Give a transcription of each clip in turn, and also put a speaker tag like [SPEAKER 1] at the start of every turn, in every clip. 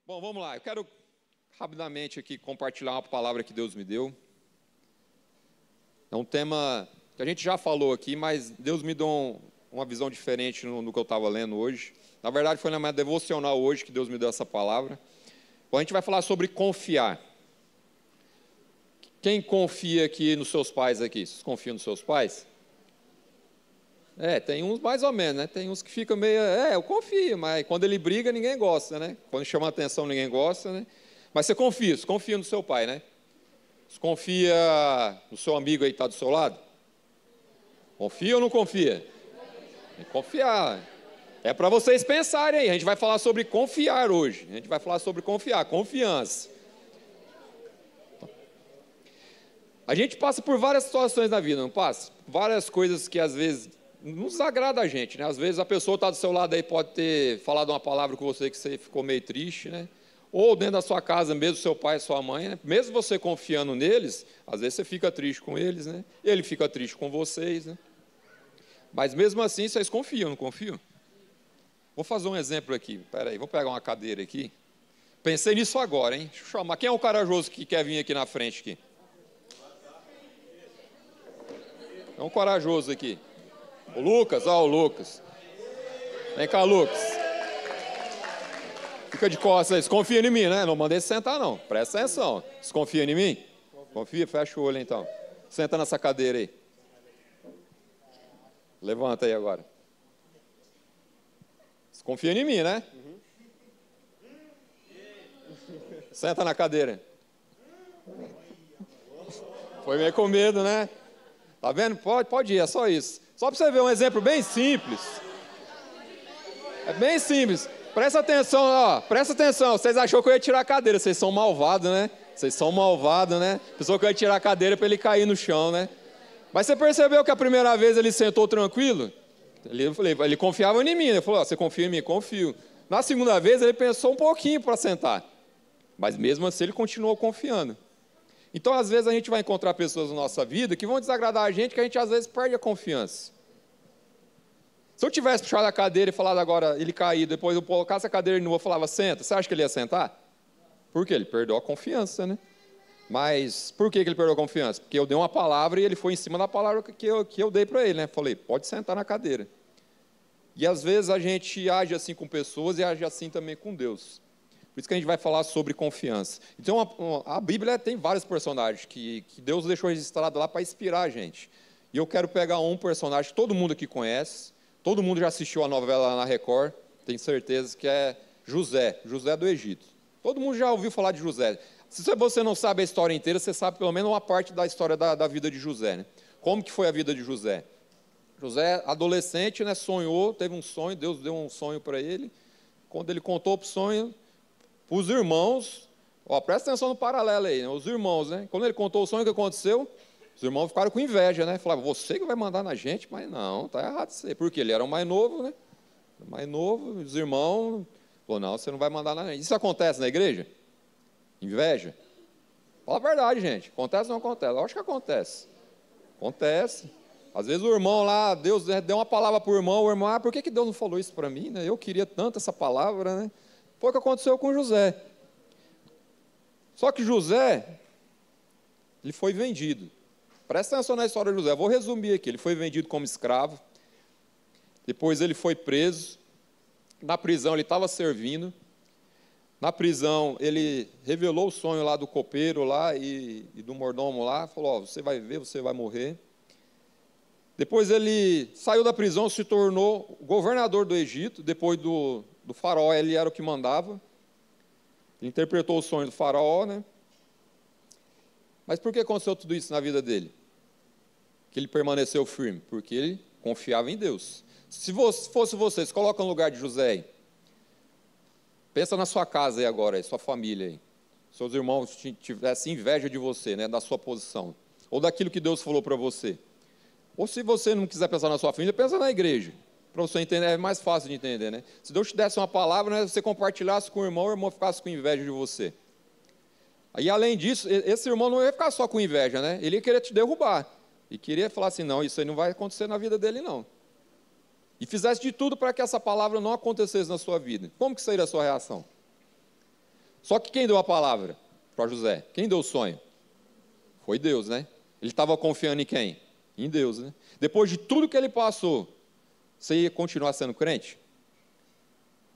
[SPEAKER 1] Bom, vamos lá. Eu quero rapidamente aqui compartilhar uma palavra que Deus me deu. É um tema que a gente já falou aqui, mas Deus me deu uma visão diferente no que eu estava lendo hoje. Na verdade, foi na minha devocional hoje que Deus me deu essa palavra. Bom, a gente vai falar sobre confiar. Quem confia aqui nos seus pais aqui? Vocês confiam nos seus pais? Tem uns mais ou menos, né? Tem uns que ficam meio, eu confio, mas quando ele briga, ninguém gosta, né? Quando chama a atenção, ninguém gosta, né? Mas você confia no seu pai, né? Você confia no seu amigo aí que está do seu lado? Confia ou não confia? Tem que confiar. É para vocês pensarem aí, a gente vai falar sobre confiar hoje. A gente vai falar sobre confiar, confiança. A gente passa por várias situações na vida, não passa? Várias coisas que às vezes não desagrada a gente, né? Às vezes a pessoa está do seu lado aí, pode ter falado uma palavra com você que você ficou meio triste, né? Ou dentro da sua casa mesmo, seu pai e sua mãe, né? Mesmo você confiando neles, às vezes você fica triste com eles, né? Ele fica triste com vocês, né? Mas mesmo assim, vocês confiam, não confiam? Vou fazer um exemplo aqui, peraí, vou pegar uma cadeira aqui. Pensei nisso agora, hein? Deixa eu chamar, quem é o corajoso que quer vir aqui na frente aqui? É um corajoso aqui. O Lucas, o Lucas. Vem cá, Lucas. Fica de costas aí. Você confia em mim, né? Não mandei você sentar, não. Presta atenção. Você confia em mim? Confia? Fecha o olho, então. Senta nessa cadeira aí. Levanta aí agora. Você confia em mim, né? Senta na cadeira. Foi meio com medo, né? Tá vendo? Pode ir, é só isso. Só para você ver um exemplo bem simples. É bem simples. Presta atenção, ó. Presta atenção. Vocês acharam que eu ia tirar a cadeira. Vocês são malvados, né? Vocês são malvados, né? Pensou que eu ia tirar a cadeira para ele cair no chão, né? Mas você percebeu que a primeira vez ele sentou tranquilo? Ele confiava em mim. Ele falou, você confia em mim? Confio. Na segunda vez ele pensou um pouquinho para sentar. Mas mesmo assim ele continuou confiando. Então, às vezes, a gente vai encontrar pessoas na nossa vida que vão desagradar a gente, que a gente, às vezes, perde a confiança. Se eu tivesse puxado a cadeira e falado agora, ele cair, depois eu colocasse a cadeira de novo e falava, senta, você acha que ele ia sentar? Por quê? Ele perdeu a confiança, né? Mas por que ele perdeu a confiança? Porque eu dei uma palavra e ele foi em cima da palavra que eu dei para ele, né? Falei, pode sentar na cadeira. E, às vezes, a gente age assim com pessoas e age assim também com Deus. Por isso que a gente vai falar sobre confiança. Então, a Bíblia tem vários personagens que Deus deixou registrado lá para inspirar a gente. E eu quero pegar um personagem que todo mundo aqui conhece, todo mundo já assistiu a novela na Record, tenho certeza que é José do Egito. Todo mundo já ouviu falar de José. Se você não sabe a história inteira, você sabe pelo menos uma parte da história da vida de José, né? Como que foi a vida de José? José, adolescente, né, sonhou, teve um sonho, Deus deu um sonho para ele. Quando ele contou o sonho, os irmãos, presta atenção no paralelo aí, né? Os irmãos, né? Quando ele contou o sonho, o que aconteceu? Os irmãos ficaram com inveja, né? Falavam, você que vai mandar na gente, mas não, está errado isso aí. Porque ele era o mais novo, né? Mais novo, os irmãos, falaram, não, você não vai mandar na gente. Isso acontece na igreja? Inveja? Fala a verdade, gente. Acontece ou não acontece? Lógico que acontece. Acontece. Às vezes o irmão lá, Deus deu uma palavra para o irmão, por que Deus não falou isso para mim, né? Eu queria tanto essa palavra, né? Foi o que aconteceu com José. Só que José, ele foi vendido. Presta atenção na história de José. Vou resumir aqui. Ele foi vendido como escravo. Depois ele foi preso. Na prisão ele estava servindo. Na prisão ele revelou o sonho lá do copeiro lá e do mordomo lá. Falou, você vai ver, você vai morrer. Depois ele saiu da prisão, se tornou governador do Egito. Depois do faraó, ele era o que mandava. Ele interpretou o sonho do faraó, né? Mas por que aconteceu tudo isso na vida dele? Que ele permaneceu firme? Porque ele confiava em Deus. Se fosse você, se coloca no lugar de José aí. Pensa na sua casa aí agora, aí, sua família aí. Seus irmãos tivessem inveja de você, né? Da sua posição. Ou daquilo que Deus falou para você. Ou se você não quiser pensar na sua família, pensa na igreja. Para você entender, é mais fácil de entender, né? Se Deus te desse uma palavra, né, você compartilhasse com o irmão ficasse com inveja de você. Aí, além disso, esse irmão não ia ficar só com inveja, né? Ele ia querer te derrubar. E queria falar assim, não, isso aí não vai acontecer na vida dele, não. E fizesse de tudo para que essa palavra não acontecesse na sua vida. Como que seria a sua reação? Só que quem deu a palavra para José? Quem deu o sonho? Foi Deus, né? Ele estava confiando em quem? Em Deus, né? Depois de tudo que ele passou, você ia continuar sendo crente?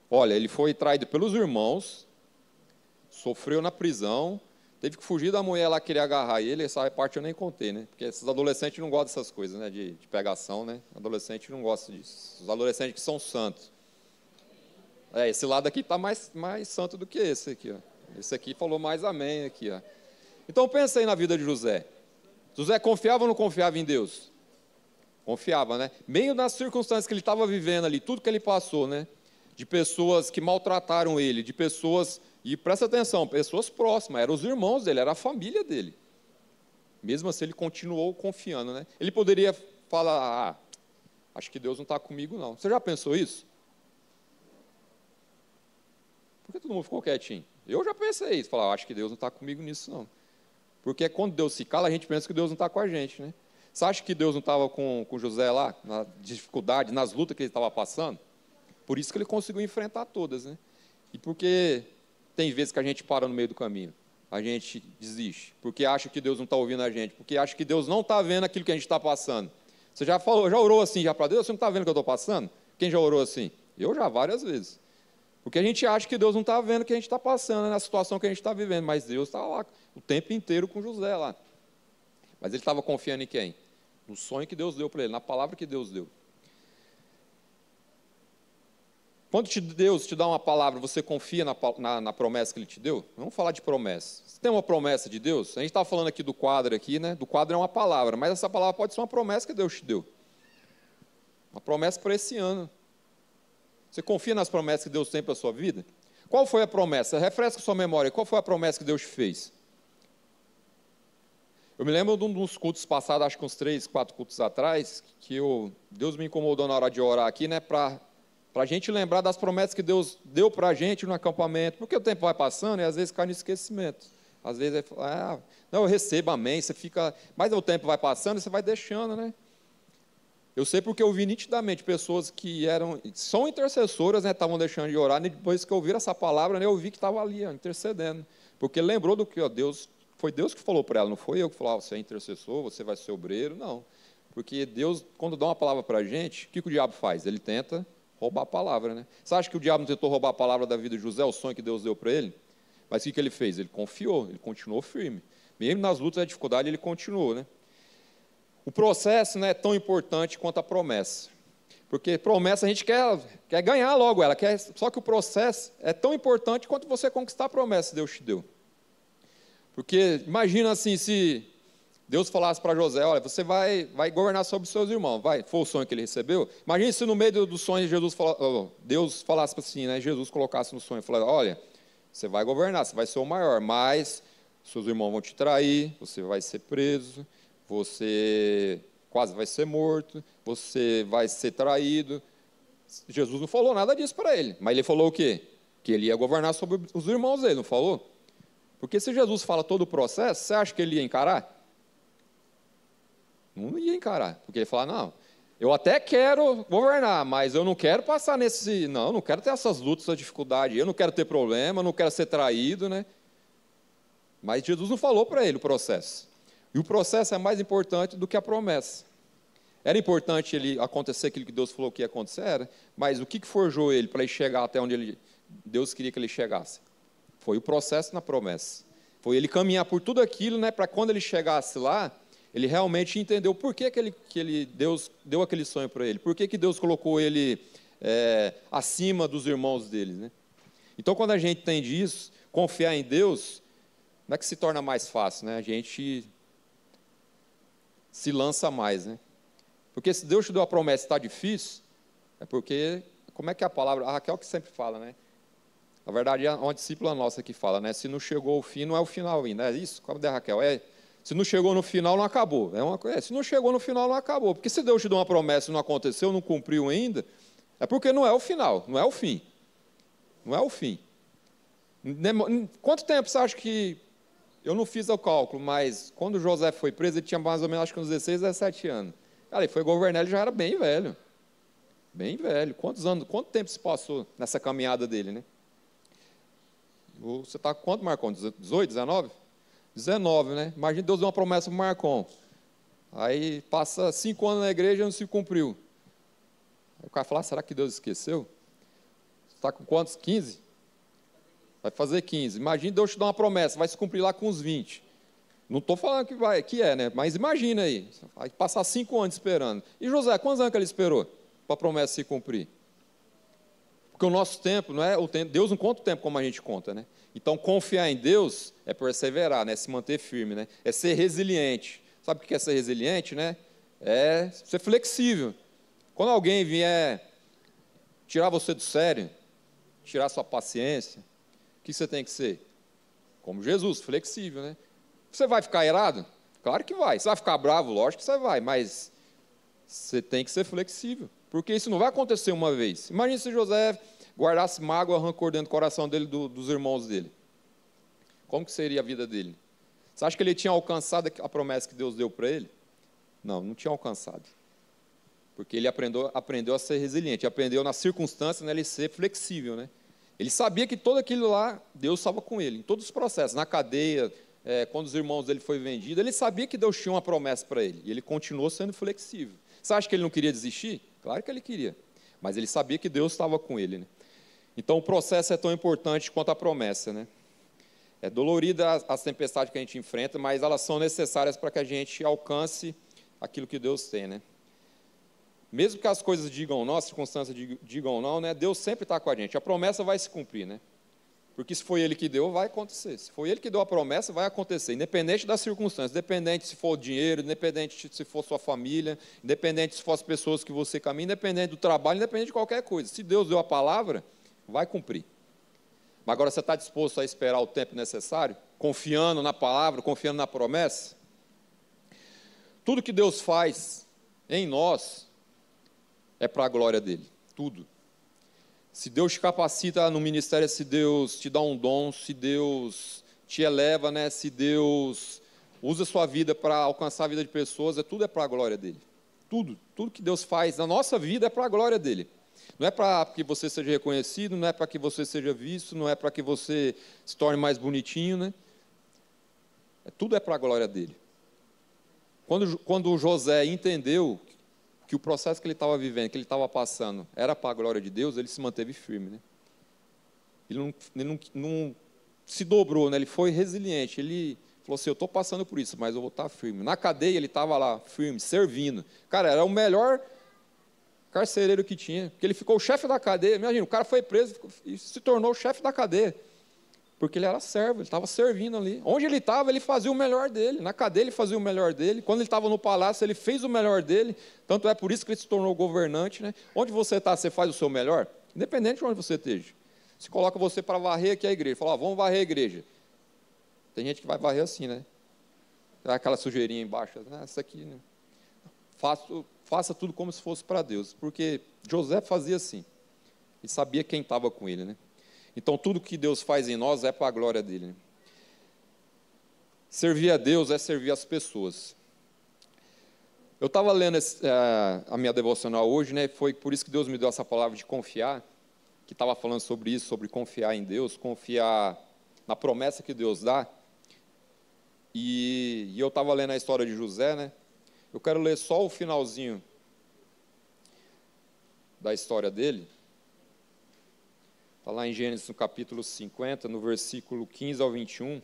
[SPEAKER 1] Olha, ele foi traído pelos irmãos, sofreu na prisão, teve que fugir da mulher lá, querer agarrar ele. Essa parte eu nem contei, né? Porque esses adolescentes não gostam dessas coisas, né? De pegação, né? Adolescente não gosta disso. Os adolescentes que são santos. Esse lado aqui está mais santo do que esse aqui, ó. Esse aqui falou mais amém aqui, ó. Então pensa aí na vida de José. José confiava ou não confiava em Deus? Confiava, né? Meio nas circunstâncias que ele estava vivendo ali, tudo que ele passou, né? De pessoas que maltrataram ele, de pessoas, e presta atenção, pessoas próximas, eram os irmãos dele, era a família dele. Mesmo assim, ele continuou confiando, né? Ele poderia falar, acho que Deus não está comigo, não. Você já pensou isso? Por que todo mundo ficou quietinho? Eu já pensei isso, falar, acho que Deus não está comigo nisso, não. Porque quando Deus se cala, a gente pensa que Deus não está com a gente, né? Você acha que Deus não estava com José lá, na dificuldade, nas lutas que ele estava passando? Por isso que ele conseguiu enfrentar todas, né? E porque tem vezes que a gente para no meio do caminho, a gente desiste, porque acha que Deus não está ouvindo a gente, porque acha que Deus não está vendo aquilo que a gente está passando. Você já orou assim já para Deus? Você não está vendo o que eu estou passando? Quem já orou assim? Eu já, várias vezes. Porque a gente acha que Deus não está vendo o que a gente está passando, na situação que a gente está vivendo, mas Deus está lá o tempo inteiro com José lá. Mas ele estava confiando em quem? No sonho que Deus deu para ele, na palavra que Deus deu. Quando Deus te dá uma palavra, você confia na promessa que Ele te deu? Vamos falar de promessa. Você tem uma promessa de Deus? A gente estava falando aqui do quadro, aqui, né? Do quadro é uma palavra, mas essa palavra pode ser uma promessa que Deus te deu. Uma promessa para esse ano. Você confia nas promessas que Deus tem para a sua vida? Qual foi a promessa? Refresca sua memória. Qual foi a promessa que Deus te fez? Eu me lembro de um dos cultos passados, acho que uns 3, 4 cultos atrás, que Deus me incomodou na hora de orar aqui, né? Para a gente lembrar das promessas que Deus deu para a gente no acampamento. Porque o tempo vai passando e às vezes cai no esquecimento. Às vezes não, eu recebo, amém. Você fica... Mas o tempo vai passando e você vai deixando, né? Eu sei porque eu vi nitidamente pessoas que são intercessoras, né, estavam deixando de orar, e depois que ouviram essa palavra, né, eu vi que estava ali, ó, intercedendo. Porque lembrou do que, ó, foi Deus que falou para ela, não foi eu que falou, você é intercessor, você vai ser obreiro, não. Porque Deus, quando dá uma palavra para a gente, o que o diabo faz? Ele tenta roubar a palavra, né? Você acha que o diabo não tentou roubar a palavra da vida de José, o sonho que Deus deu para ele? Mas o que ele fez? Ele confiou, ele continuou firme. Mesmo nas lutas e dificuldades, ele continuou, né? O processo não é tão importante quanto a promessa. Porque promessa a gente quer ganhar logo ela, só que o processo é tão importante quanto você conquistar a promessa que Deus te deu. Porque imagina assim, se Deus falasse para José, olha, você vai governar sobre os seus irmãos, foi o sonho que ele recebeu. Imagina se no meio do sonho Deus falasse assim, né, Jesus colocasse no sonho, falasse, olha, você vai governar, você vai ser o maior, mas seus irmãos vão te trair, você vai ser preso, você quase vai ser morto, você vai ser traído. Jesus não falou nada disso para ele, mas ele falou o quê? Que ele ia governar sobre os irmãos dele, não falou? Porque se Jesus fala todo o processo, você acha que ele ia encarar? Não ia encarar, porque ele fala, não, eu até quero governar, mas eu não quero passar eu não quero ter essas lutas, essa dificuldade, eu não quero ter problema, eu não quero ser traído, né? Mas Jesus não falou para ele o processo. E o processo é mais importante do que a promessa. Era importante ele acontecer aquilo que Deus falou que ia acontecer, mas o que forjou ele para ele chegar até onde Deus queria que ele chegasse? Foi o processo na promessa. Foi ele caminhar por tudo aquilo, né, para quando ele chegasse lá, ele realmente entendeu por que Deus deu aquele sonho para ele, por que Deus colocou ele acima dos irmãos dele. Né? Então, quando a gente entende isso, confiar em Deus, não é que se torna mais fácil, né? A gente se lança mais, né? Porque se Deus te deu a promessa e está difícil, é porque, como é que é a palavra? A Raquel que sempre fala, né? Na verdade, é uma discípula nossa que fala, né? Se não chegou ao fim, não é o final ainda, é isso? Como é, Raquel? Se não chegou no final, não acabou. Se não chegou no final, não acabou. Porque se Deus te deu uma promessa e não aconteceu, não cumpriu ainda, é porque não é o final, não é o fim. Não é o fim. Quanto tempo você acha que... Eu não fiz o cálculo, mas quando José foi preso, ele tinha mais ou menos, acho que uns 16, 17 anos. Cara, ele foi governar, ele já era bem velho. Bem velho. Quanto tempo se passou nessa caminhada dele, né? Você está com quanto, Marcon? 18, 19? 19, né? Imagina Deus deu uma promessa para o Marcon. Aí passa 5 anos na igreja e não se cumpriu. Aí o cara fala, será que Deus esqueceu? Você está com quantos? 15? Vai fazer 15. Imagina Deus te dar uma promessa, vai se cumprir lá com uns 20. Não estou falando que é, né? Mas imagina aí, vai passar 5 anos esperando. E José, quantos anos que ele esperou para a promessa se cumprir? Porque o nosso tempo, não é o tempo, Deus não conta o tempo como a gente conta, né? Então, confiar em Deus é perseverar, né? Se manter firme, né? É ser resiliente. Sabe o que é ser resiliente, né? É ser flexível. Quando alguém vier tirar você do sério, tirar sua paciência, o que você tem que ser? Como Jesus, flexível, né? Você vai ficar irado? Claro que vai. Você vai ficar bravo? Lógico que você vai, mas você tem que ser flexível, porque isso não vai acontecer uma vez. Imagina se José guardasse mágoa, rancor dentro do coração dele, dos irmãos dele. Como que seria a vida dele? Você acha que ele tinha alcançado a promessa que Deus deu para ele? Não, não tinha alcançado. Porque ele aprendeu a ser resiliente, aprendeu nas circunstâncias, né, ele ser flexível, né? Ele sabia que tudo aquilo lá, Deus estava com ele, em todos os processos, na cadeia, quando os irmãos dele foram vendidos, ele sabia que Deus tinha uma promessa para ele, e ele continuou sendo flexível. Você acha que ele não queria desistir? Claro que ele queria, mas ele sabia que Deus estava com ele, né? Então, o processo é tão importante quanto a promessa, né? É dolorida as tempestades que a gente enfrenta, mas elas são necessárias para que a gente alcance aquilo que Deus tem, né? Mesmo que as coisas digam não, as circunstâncias digam não, né? Deus sempre está com a gente. A promessa vai se cumprir, né? Porque se foi Ele que deu, vai acontecer. Se foi Ele que deu a promessa, vai acontecer. Independente das circunstâncias, independente se for o dinheiro, independente se for sua família, independente se for as pessoas que você caminha, independente do trabalho, independente de qualquer coisa. Se Deus deu a palavra, vai cumprir. Mas agora você está disposto a esperar o tempo necessário? Confiando na palavra, confiando na promessa? Tudo que Deus faz em nós é para a glória dEle. Tudo. Se Deus te capacita no ministério, se Deus te dá um dom, se Deus te eleva, né? Se Deus usa a sua vida para alcançar a vida de pessoas, tudo é para a glória dEle. Tudo que Deus faz na nossa vida é para a glória dEle. Não é para que você seja reconhecido, não é para que você seja visto, não é para que você se torne mais bonitinho, né? Tudo é para a glória dEle. Quando José entendeu que o processo que ele estava vivendo, que ele estava passando, era para a glória de Deus, ele se manteve firme, né? Ele não se dobrou, né? Ele foi resiliente, ele falou assim, eu estou passando por isso, mas eu vou estar firme. Na cadeia ele estava lá, firme, servindo. Cara, era o melhor carcereiro que tinha, porque ele ficou o chefe da cadeia. Imagina, o cara foi preso e se tornou o chefe da cadeia, porque ele era servo, ele estava servindo ali. Onde ele estava, ele fazia o melhor dele. Na cadeia ele fazia o melhor dele. Quando ele estava no palácio, ele fez o melhor dele. Tanto é por isso que ele se tornou governante, né? Onde você está, você faz o seu melhor? Independente de onde você esteja. Se coloca você para varrer aqui a igreja, fala, vamos varrer a igreja. Tem gente que vai varrer assim, né? Aquela sujeirinha embaixo, né? Essa aqui, né? Faça tudo como se fosse para Deus, porque José fazia assim. Ele sabia quem estava com ele, né? Então, tudo que Deus faz em nós é para a glória dele, né? Servir a Deus é servir as pessoas. Eu estava lendo a minha devocional hoje, né? Foi por isso que Deus me deu essa palavra de confiar, que estava falando sobre isso, sobre confiar em Deus, confiar na promessa que Deus dá. E eu estava lendo a história de José, né? Eu quero ler só o finalzinho da história dele. Está lá em Gênesis, no capítulo 50, no versículo 15 ao 21.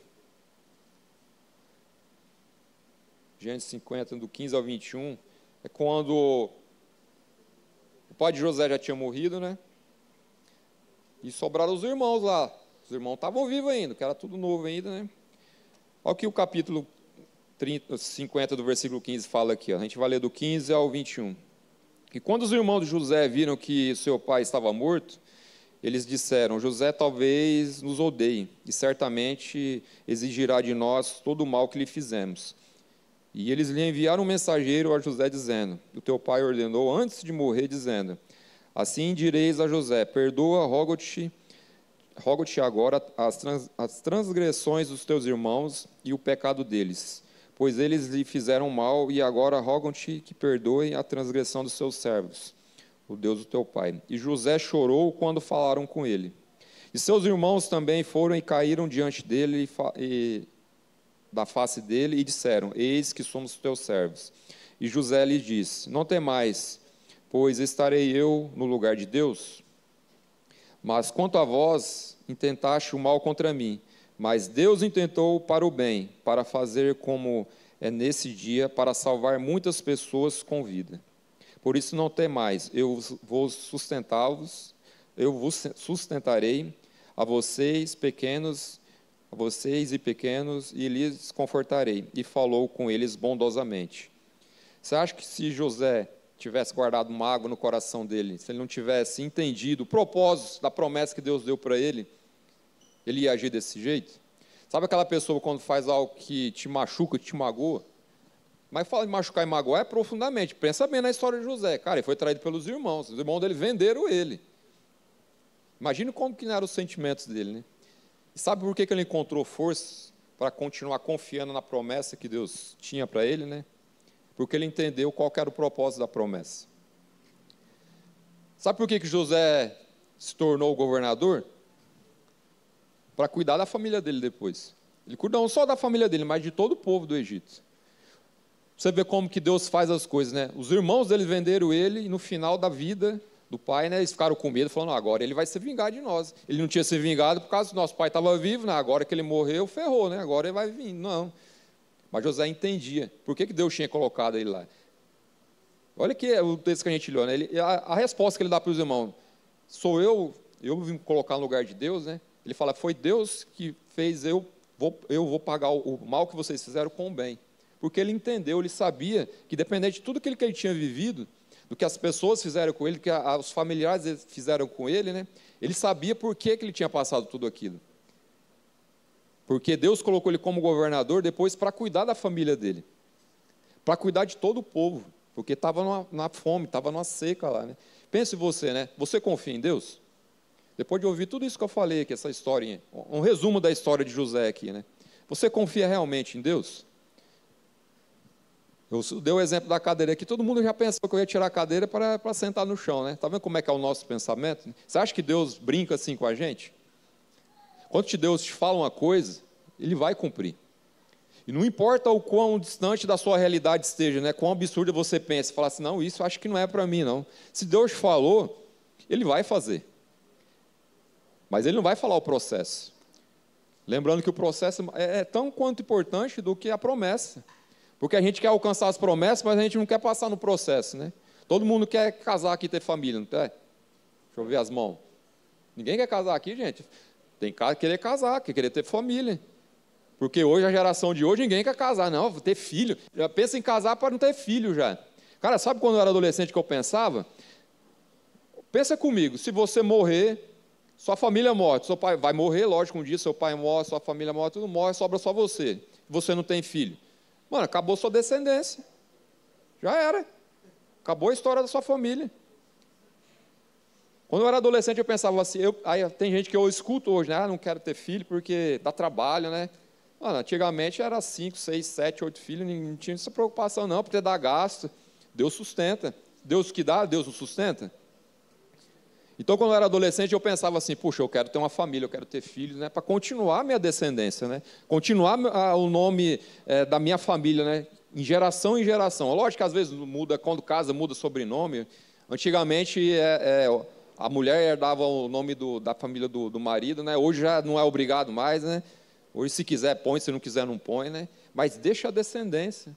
[SPEAKER 1] Gênesis 50, do 15 ao 21. É quando o pai de José já tinha morrido, né? E sobraram os irmãos lá. Os irmãos estavam vivos ainda, que era tudo novo ainda, né? Olha o que o capítulo 50 do versículo 15 fala aqui. Ó. A gente vai ler do 15 ao 21. E quando os irmãos de José viram que seu pai estava morto, eles disseram, José talvez nos odeie, e certamente exigirá de nós todo o mal que lhe fizemos. E eles lhe enviaram um mensageiro a José, dizendo, o teu pai ordenou antes de morrer, dizendo, assim direis a José, perdoa, rogo-te agora as transgressões dos teus irmãos e o pecado deles, pois eles lhe fizeram mal, e agora rogam-te que perdoe a transgressão dos seus servos, o Deus do teu pai. E José chorou quando falaram com ele. E seus irmãos também foram e caíram diante dele da face dele e disseram: eis que somos teus servos. E José lhes disse: não temais, pois estarei eu no lugar de Deus? Mas quanto a vós, intentaste o mal contra mim, mas Deus intentou para o bem, para fazer como é nesse dia, para salvar muitas pessoas com vida. Por isso não temais, eu vos sustentarei a vocês e pequenos, e lhes confortarei. E falou com eles bondosamente. Você acha que se José tivesse guardado uma água no coração dele, se ele não tivesse entendido o propósito da promessa que Deus deu para ele ia agir desse jeito? Sabe aquela pessoa quando faz algo que te machuca, que te magoa? Mas fala de machucar e magoar é profundamente. Pensa bem na história de José. Cara, ele foi traído pelos irmãos. Os irmãos dele venderam ele. Imagina como que eram os sentimentos dele, né? E sabe por que ele encontrou forças para continuar confiando na promessa que Deus tinha para ele, né? Porque ele entendeu qual era o propósito da promessa. Sabe por que José se tornou governador? Para cuidar da família dele depois. Ele cuidou não só da família dele, mas de todo o povo do Egito. Você vê como que Deus faz as coisas, né? Os irmãos dele venderam ele e no final da vida do pai, né, eles ficaram com medo, falando, agora ele vai se vingar de nós. Ele não tinha se vingado por causa do nosso pai estava vivo, né? Agora que ele morreu, ferrou, né? Agora ele vai vir. Não. Mas José entendia. Por que Deus tinha colocado ele lá? Olha que o texto que a gente leu, né? A resposta que ele dá para os irmãos, eu vim colocar no lugar de Deus, né? Ele fala, foi Deus que fez, eu vou pagar o mal que vocês fizeram com o bem. Porque ele entendeu, ele sabia que dependente de tudo aquilo que ele tinha vivido, do que as pessoas fizeram com ele, do que os familiares fizeram com ele, né? Ele sabia por que ele tinha passado tudo aquilo. Porque Deus colocou ele como governador depois para cuidar da família dele, para cuidar de todo o povo, porque estava na fome, estava numa seca lá, né? Pense você, né? Você confia em Deus? Depois de ouvir tudo isso que eu falei aqui, essa historinha, um resumo da história de José aqui, né? Você confia realmente em Deus? Eu dei o exemplo da cadeira aqui, todo mundo já pensou que eu ia tirar a cadeira para sentar no chão, né? Está vendo como é que é o nosso pensamento? Você acha que Deus brinca assim com a gente? Quando Deus te fala uma coisa, Ele vai cumprir. E não importa o quão distante da sua realidade esteja, né? Quão absurdo você pensa, falar assim, não, isso eu acho que não é para mim, não. Se Deus falou, Ele vai fazer. Mas Ele não vai falar o processo. Lembrando que o processo é tão quanto importante do que a promessa. Porque a gente quer alcançar as promessas, mas a gente não quer passar no processo, né? Todo mundo quer casar aqui e ter família, não quer? Deixa eu ver as mãos. Ninguém quer casar aqui, gente. Tem que querer casar, querer ter família. Porque hoje, a geração de hoje, ninguém quer casar. Não, vou ter filho. Já pensa em casar para não ter filho já. Cara, sabe quando eu era adolescente que eu pensava? Pensa comigo, se você morrer, sua família morre. Seu pai vai morrer, lógico, um dia seu pai morre, sua família morre, tudo morre, sobra só você. Você não tem filho. Mano, acabou sua descendência. Já era. Acabou a história da sua família. Quando eu era adolescente, eu pensava assim, aí tem gente que eu escuto hoje, né? Ah, não quero ter filho porque dá trabalho, né? Mano, antigamente era 5, 6, 7, 8 filhos, não tinha essa preocupação não, porque dá gasto. Deus sustenta. Deus que dá, Deus o sustenta. Então, quando eu era adolescente, eu pensava assim, puxa, eu quero ter uma família, eu quero ter filhos, né, para continuar a minha descendência, né, continuar o nome da minha família, né, em geração em geração. Lógico que às vezes muda, quando casa, muda sobrenome. Antigamente, a mulher herdava o nome da família do marido, né, hoje já não é obrigado mais, né, hoje se quiser põe, se não quiser não põe, né, mas deixa a descendência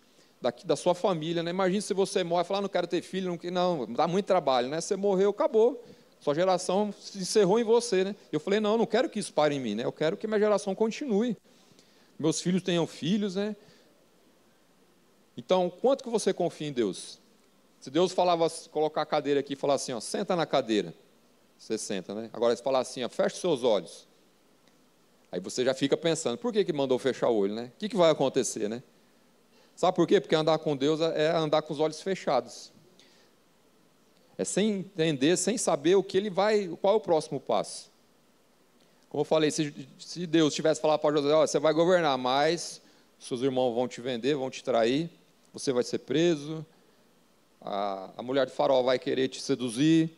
[SPEAKER 1] da sua família, né. Imagina se você morre e fala, não quero ter filho, não, dá muito trabalho, né, você morreu, acabou. Sua geração se encerrou em você, né? Eu falei, não, eu não quero que isso pare em mim, né? Eu quero que minha geração continue. Meus filhos tenham filhos, né? Então, quanto que você confia em Deus? Se Deus falava, colocar a cadeira aqui e falar assim, ó, senta na cadeira. Você senta, né? Agora, se falar assim, ó, feche seus olhos. Aí você já fica pensando, por que mandou fechar o olho, né? O que vai acontecer, né? Sabe por quê? Porque andar com Deus é andar com os olhos fechados. É sem entender, sem saber qual é o próximo passo. Como eu falei, se Deus tivesse falado para José, você vai governar, mas seus irmãos vão te vender, vão te trair, você vai ser preso, a mulher do faraó vai querer te seduzir.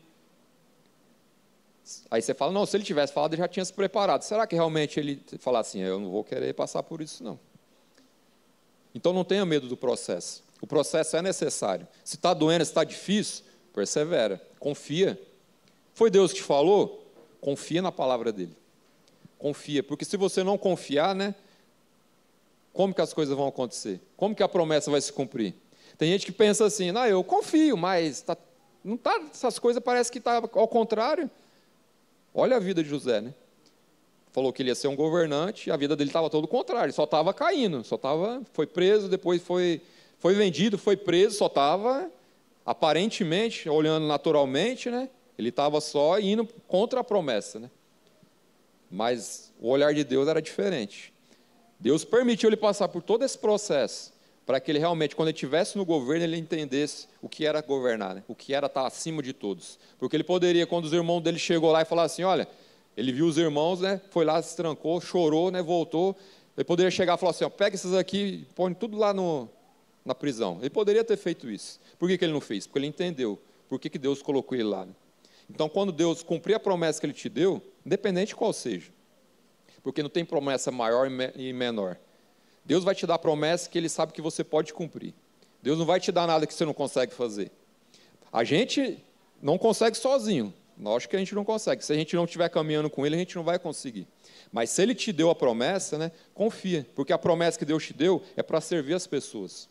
[SPEAKER 1] Aí você fala, não, se ele tivesse falado, ele já tinha se preparado. Será que realmente ele falar assim, eu não vou querer passar por isso, não? Então não tenha medo do processo. O processo é necessário. Se está doendo, se está difícil, persevera, confia. Foi Deus que te falou? Confia na palavra dele. Confia, porque se você não confiar, né? Como que as coisas vão acontecer? Como que a promessa vai se cumprir? Tem gente que pensa assim, não, eu confio, mas não tá, essas coisas parece que está ao contrário. Olha a vida de José, né? Falou que ele ia ser um governante, e a vida dele estava todo o contrário, só estava caindo, foi preso, depois foi vendido, foi preso, só estava, aparentemente, olhando naturalmente, né? Ele estava só indo contra a promessa, né? Mas o olhar de Deus era diferente. Deus permitiu ele passar por todo esse processo, para que ele realmente, quando ele estivesse no governo, ele entendesse o que era governar, né? O que era estar acima de todos. Porque ele poderia, quando os irmãos dele chegou lá e falaram assim, olha, ele viu os irmãos, né? Foi lá, se trancou, chorou, né? Voltou. Ele poderia chegar e falar assim, ó, pega esses aqui e põe tudo lá na prisão. Ele poderia ter feito isso. Por que ele não fez? Porque ele entendeu por que Deus colocou ele lá, né? Então, quando Deus cumprir a promessa que ele te deu, independente de qual seja, porque não tem promessa maior e menor. Deus vai te dar promessa que ele sabe que você pode cumprir. Deus não vai te dar nada que você não consegue fazer. A gente não consegue sozinho. Lógico que a gente não consegue. Se a gente não estiver caminhando com ele, a gente não vai conseguir. Mas se ele te deu a promessa, né, confia. Porque a promessa que Deus te deu é para servir as pessoas.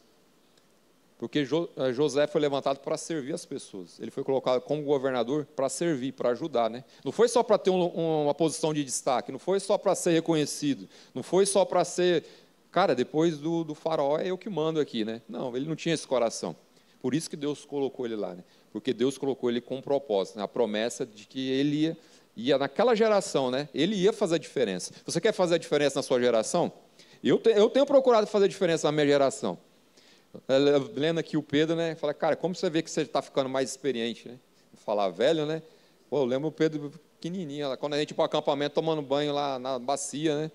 [SPEAKER 1] Porque José foi levantado para servir as pessoas. Ele foi colocado como governador para servir, para ajudar, né? Não foi só para ter uma posição de destaque, não foi só para ser reconhecido, não foi só para ser... Cara, depois do faraó é eu que mando aqui, né? Não, ele não tinha esse coração. Por isso que Deus colocou ele lá, né? Porque Deus colocou ele com um propósito, né? A promessa de que ele ia naquela geração, né? Ele ia fazer a diferença. Você quer fazer a diferença na sua geração? Eu tenho procurado fazer a diferença na minha geração. Lendo aqui o Pedro, né? Fala, cara, como você vê que você está ficando mais experiente, né? Falar velho, né? Pô, eu lembro o Pedro pequenininho, lá, quando a gente ia para o acampamento tomando banho lá na bacia, né?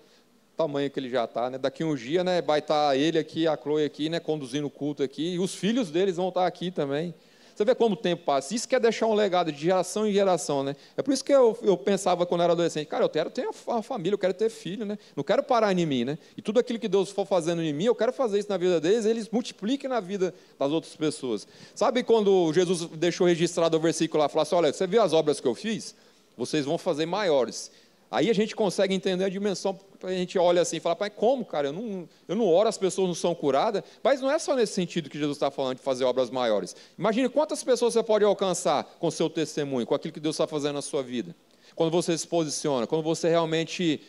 [SPEAKER 1] O tamanho que ele já está, né? Daqui uns dias, né? Vai estar ele aqui, a Chloe aqui, né? Conduzindo o culto aqui, e os filhos deles vão estar aqui também. Você vê como o tempo passa. Isso quer deixar um legado de geração em geração, né? É por isso que eu pensava quando eu era adolescente, cara, eu quero ter uma família, eu quero ter filho, né? Não quero parar em mim, né? E tudo aquilo que Deus for fazendo em mim, eu quero fazer isso na vida deles, eles multipliquem na vida das outras pessoas. Sabe quando Jesus deixou registrado o versículo lá, falou assim, olha, você viu as obras que eu fiz? Vocês vão fazer maiores. Aí a gente consegue entender a dimensão, a gente olha assim e fala, pai, como, cara? Eu não oro, as pessoas não são curadas, mas não é só nesse sentido que Jesus está falando de fazer obras maiores. Imagine quantas pessoas você pode alcançar com o seu testemunho, com aquilo que Deus está fazendo na sua vida. Quando você se posiciona, quando você realmente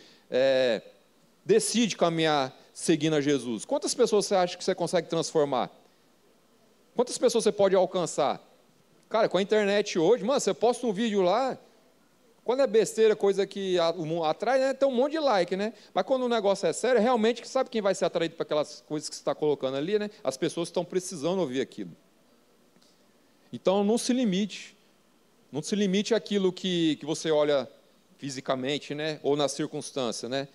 [SPEAKER 1] decide caminhar seguindo a Jesus. Quantas pessoas você acha que você consegue transformar? Quantas pessoas você pode alcançar? Cara, com a internet hoje, mano, você posta um vídeo lá, quando é besteira, coisa que atrai, né, tem um monte de like, né? Mas quando o negócio é sério, realmente, sabe quem vai ser atraído para aquelas coisas que você está colocando ali, né? As pessoas estão precisando ouvir aquilo. Então, não se limite. Não se limite àquilo que você olha fisicamente, né? Ou na circunstância, né?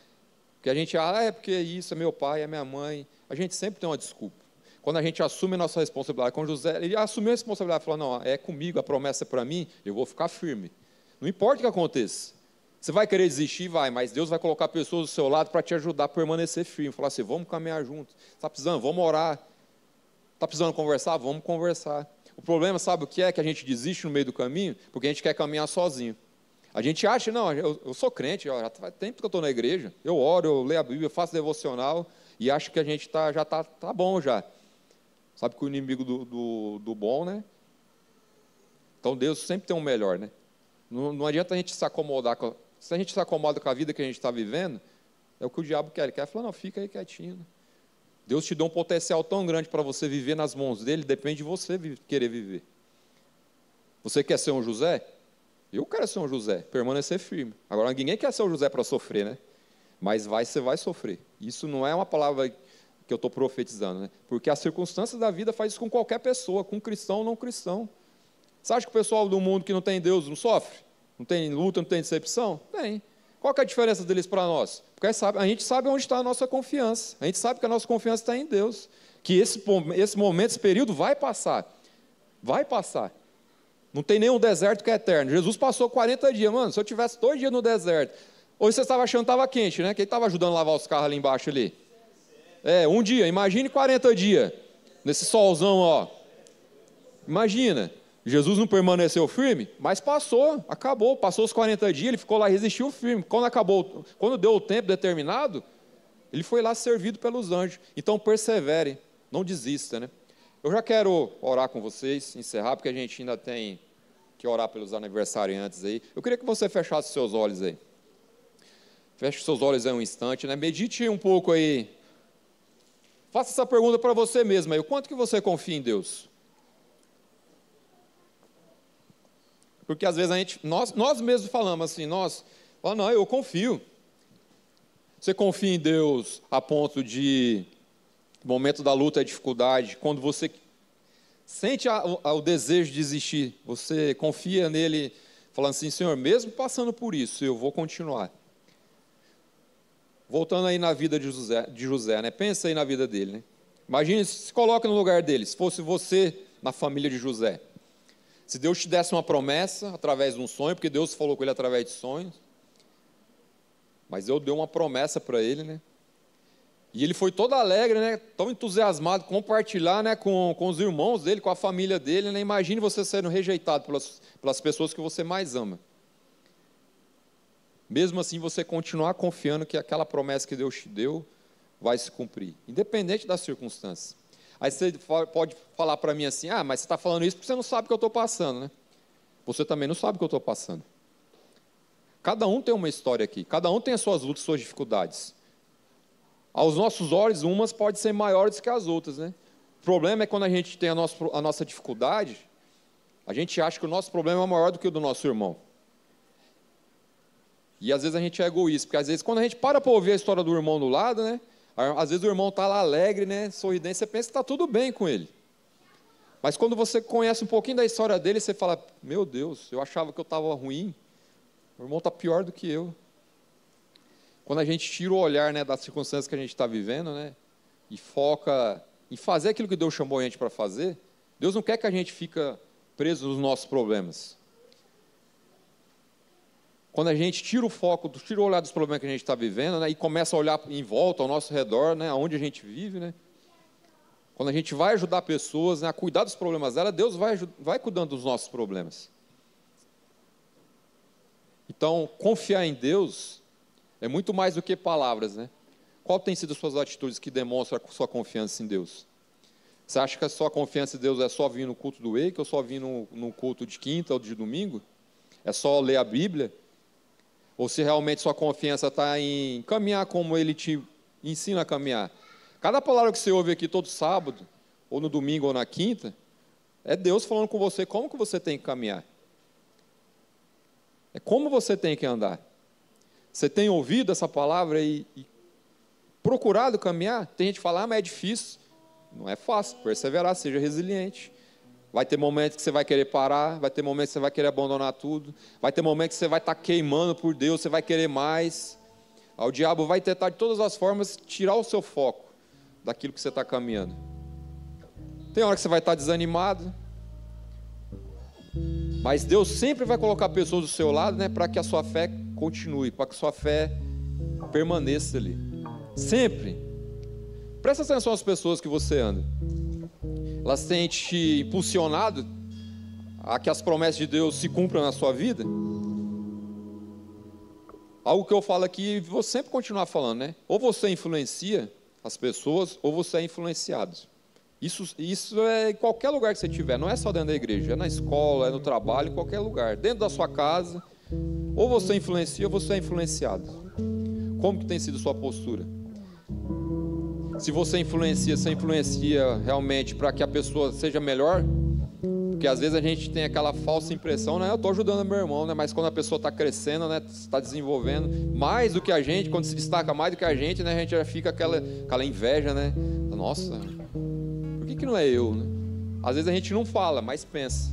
[SPEAKER 1] Porque a gente, é porque isso, é meu pai, é minha mãe. A gente sempre tem uma desculpa. Quando a gente assume a nossa responsabilidade, com José, ele assumiu a responsabilidade e falou, não, é comigo, a promessa é para mim, eu vou ficar firme. Não importa o que aconteça. Você vai querer desistir? Vai, mas Deus vai colocar pessoas do seu lado para te ajudar a permanecer firme. Falar assim, vamos caminhar juntos. Está precisando? Vamos orar. Está precisando conversar? Vamos conversar. O problema, sabe o que é? Que a gente desiste no meio do caminho, porque a gente quer caminhar sozinho. A gente acha, não, eu sou crente, já faz tempo que eu estou na igreja, eu oro, eu leio a Bíblia, eu faço devocional, e acho que a gente já está bom já. Sabe que o inimigo do bom, né? Então Deus sempre tem um melhor, né? Não adianta a gente se acomodar, se a gente se acomoda com a vida que a gente está vivendo, é o que o diabo quer. Ele quer falar, não, fica aí quietinho. Né? Deus te deu um potencial tão grande para você viver nas mãos dele, depende de você querer viver. Você quer ser um José? Eu quero ser um José, permanecer firme. Agora, ninguém quer ser um José para sofrer, né? Mas você vai sofrer. Isso não é uma palavra que eu estou profetizando, né? Porque as circunstâncias da vida faz isso com qualquer pessoa, com cristão ou não cristão. Você acha que o pessoal do mundo que não tem Deus não sofre? Não tem luta, não tem decepção? Tem. Qual que é a diferença deles para nós? Porque a gente sabe onde está a nossa confiança. A gente sabe que a nossa confiança está em Deus. Que esse momento, esse período vai passar. Vai passar. Não tem nenhum deserto que é eterno. Jesus passou 40 dias. Mano, se eu tivesse 2 dias no deserto, hoje você estava achando que estava quente, né? Quem estava ajudando a lavar os carros ali embaixo ali? Um dia. Imagine 40 dias. Nesse solzão, ó. Imagina. Jesus não permaneceu firme, mas acabou. Passou os 40 dias, ele ficou lá, resistiu firme. Quando deu o tempo determinado, ele foi lá servido pelos anjos. Então persevere, não desista, né? Eu já quero orar com vocês, encerrar, porque a gente ainda tem que orar pelos aniversariantes aí. Eu queria que você fechasse seus olhos aí. Feche seus olhos aí um instante, né? Medite um pouco aí. Faça essa pergunta para você mesmo aí. O quanto que você confia em Deus? Porque às vezes nós mesmos falamos assim, não, eu confio. Você confia em Deus a ponto de, no momento da luta, a dificuldade, quando você sente o desejo de desistir, você confia nele, falando assim, Senhor, mesmo passando por isso, eu vou continuar. Voltando aí na vida de José, né? Pensa aí na vida dele, né? Imagine, se coloca no lugar dele, se fosse você na família de José. Se Deus te desse uma promessa através de um sonho, porque Deus falou com ele através de sonhos, mas Deus deu uma promessa para ele, né? E ele foi todo alegre, né? Tão entusiasmado, compartilhar, né? com os irmãos dele, com a família dele, né? Imagine você sendo rejeitado pelas pessoas que você mais ama. Mesmo assim, você continuar confiando que aquela promessa que Deus te deu vai se cumprir, independente das circunstâncias. Aí você pode falar para mim assim, mas você está falando isso porque você não sabe o que eu estou passando, né? Você também não sabe o que eu estou passando. Cada um tem uma história aqui, cada um tem as suas lutas, suas dificuldades. Aos nossos olhos, umas podem ser maiores que as outras, né? O problema é quando a gente tem a nossa dificuldade, a gente acha que o nosso problema é maior do que o do nosso irmão. E às vezes a gente é egoísta, porque às vezes quando a gente para ouvir a história do irmão do lado, né? Às vezes o irmão está lá alegre, né, sorridente, você pensa que está tudo bem com ele. Mas quando você conhece um pouquinho da história dele, você fala, meu Deus, eu achava que eu estava ruim, o irmão está pior do que eu. Quando a gente tira o olhar, né, das circunstâncias que a gente está vivendo, né, e foca em fazer aquilo que Deus chamou a gente para fazer, Deus não quer que a gente fique preso nos nossos problemas. Quando a gente tira o foco, tira o olhar dos problemas que a gente está vivendo, né, e começa a olhar em volta, ao nosso redor, né, aonde a gente vive, né, quando a gente vai ajudar pessoas, né, a cuidar dos problemas dela, Deus vai cuidando dos nossos problemas. Então, confiar em Deus é muito mais do que palavras, né? Qual tem sido as suas atitudes que demonstram a sua confiança em Deus? Você acha que a sua confiança em Deus é só vir no culto do EIC, ou só vir no culto de quinta ou de domingo? É só ler a Bíblia? Ou se realmente sua confiança está em caminhar como Ele te ensina a caminhar? Cada palavra que você ouve aqui todo sábado, ou no domingo ou na quinta, é Deus falando com você como que você tem que caminhar. É como você tem que andar. Você tem ouvido essa palavra e procurado caminhar? Tem gente que fala, mas é difícil. Não é fácil, perseverar, seja resiliente. Vai ter momentos que você vai querer parar, vai ter momentos que você vai querer abandonar tudo, vai ter momentos que você vai estar queimando por Deus, você vai querer mais. O diabo vai tentar de todas as formas tirar o seu foco daquilo que você está caminhando. Tem hora que você vai estar desanimado, mas Deus sempre vai colocar pessoas do seu lado, né, para que a sua fé continue, para que a sua fé permaneça ali. Sempre. Presta atenção às pessoas que você anda. Elas têm te impulsionado a que as promessas de Deus se cumpram na sua vida? Algo que eu falo aqui, vou sempre continuar falando, né? Ou você influencia as pessoas, ou você é influenciado. Isso é em qualquer lugar que você estiver, não é só dentro da igreja, é na escola, é no trabalho, em qualquer lugar. Dentro da sua casa, ou você influencia, ou você é influenciado. Como que tem sido sua postura? Se você influencia realmente para que a pessoa seja melhor, porque às vezes a gente tem aquela falsa impressão, né? Eu estou ajudando meu irmão, né? Mas quando a pessoa está crescendo, né? Está desenvolvendo mais do que a gente, quando se destaca mais do que a gente, né? A gente já fica aquela inveja, né? Nossa, por que não é eu, né? Às vezes a gente não fala, mas pensa.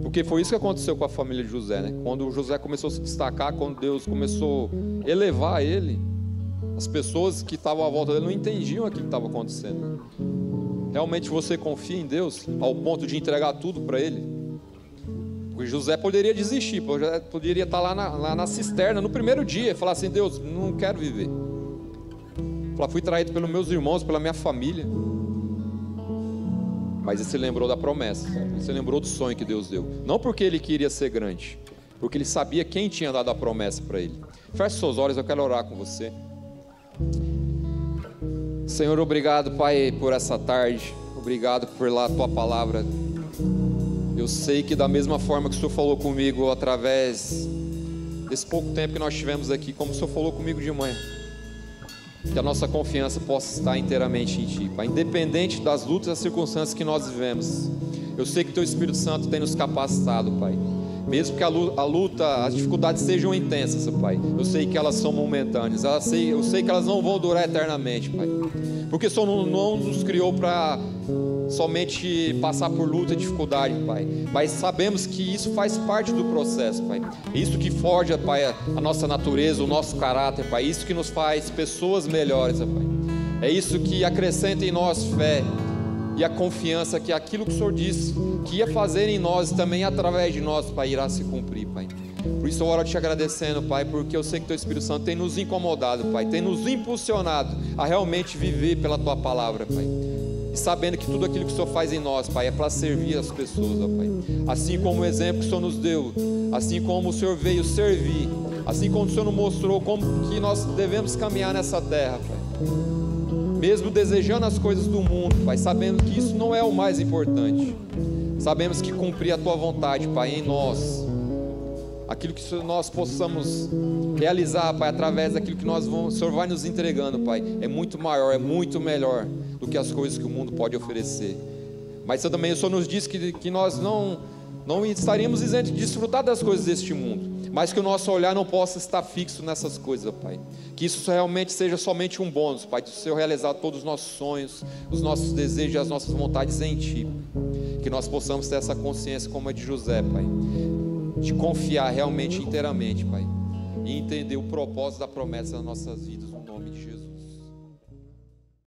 [SPEAKER 1] Porque foi isso que aconteceu com a família de José, né? Quando o José começou a se destacar, quando Deus começou a elevar ele, as pessoas que estavam à volta dele não entendiam aquilo que estava acontecendo. Realmente você confia em Deus ao ponto de entregar tudo para Ele? Porque José poderia desistir, poderia estar lá na cisterna no primeiro dia e falar assim: Deus, não quero viver. Falar, fui traído pelos meus irmãos, pela minha família. Mas ele se lembrou da promessa, ele se lembrou do sonho que Deus deu. Não porque ele queria ser grande, porque ele sabia quem tinha dado a promessa para ele. Feche seus olhos, eu quero orar com você. Senhor, obrigado, Pai, por essa tarde. Obrigado pela Tua palavra. Eu sei que da mesma forma que o Senhor falou comigo através desse pouco tempo que nós tivemos aqui, como o Senhor falou comigo de manhã, que a nossa confiança possa estar inteiramente em Ti, Pai, independente das lutas e das circunstâncias que nós vivemos. Eu sei que Teu Espírito Santo tem nos capacitado, Pai. Mesmo que a luta, as dificuldades sejam intensas, Pai, eu sei que elas são momentâneas, eu sei que elas não vão durar eternamente, Pai, porque o Senhor não nos criou para somente passar por luta e dificuldade, Pai, mas sabemos que isso faz parte do processo, Pai. Isso que forja, Pai, a nossa natureza, o nosso caráter, Pai, isso que nos faz pessoas melhores, Pai. É isso que acrescenta em nós fé e a confiança que aquilo que o Senhor disse que ia fazer em nós, também através de nós, Pai, irá se cumprir, Pai. Por isso eu oro te agradecendo, Pai, porque eu sei que Teu Espírito Santo tem nos incomodado, Pai, tem nos impulsionado a realmente viver pela Tua palavra, Pai, e sabendo que tudo aquilo que o Senhor faz em nós, Pai, é para servir as pessoas, ó Pai. Assim como o exemplo que o Senhor nos deu, assim como o Senhor veio servir, assim como o Senhor nos mostrou como que nós devemos caminhar nessa terra, Pai, mesmo desejando as coisas do mundo, Pai, sabendo que isso não é o mais importante. Sabemos que cumprir a Tua vontade, Pai, em nós, aquilo que nós possamos realizar, Pai, através daquilo que o Senhor vai nos entregando, Pai, é muito maior, é muito melhor do que as coisas que o mundo pode oferecer. Mas também o Senhor nos diz que nós não estaríamos isentos de desfrutar das coisas deste mundo, mas que o nosso olhar não possa estar fixo nessas coisas, Pai. Que isso realmente seja somente um bônus, Pai, do Senhor realizar todos os nossos sonhos, os nossos desejos e as nossas vontades em Ti. Que nós possamos ter essa consciência como a de José, Pai, de confiar realmente inteiramente, Pai, e entender o propósito da promessa nas nossas vidas, no nome de Jesus.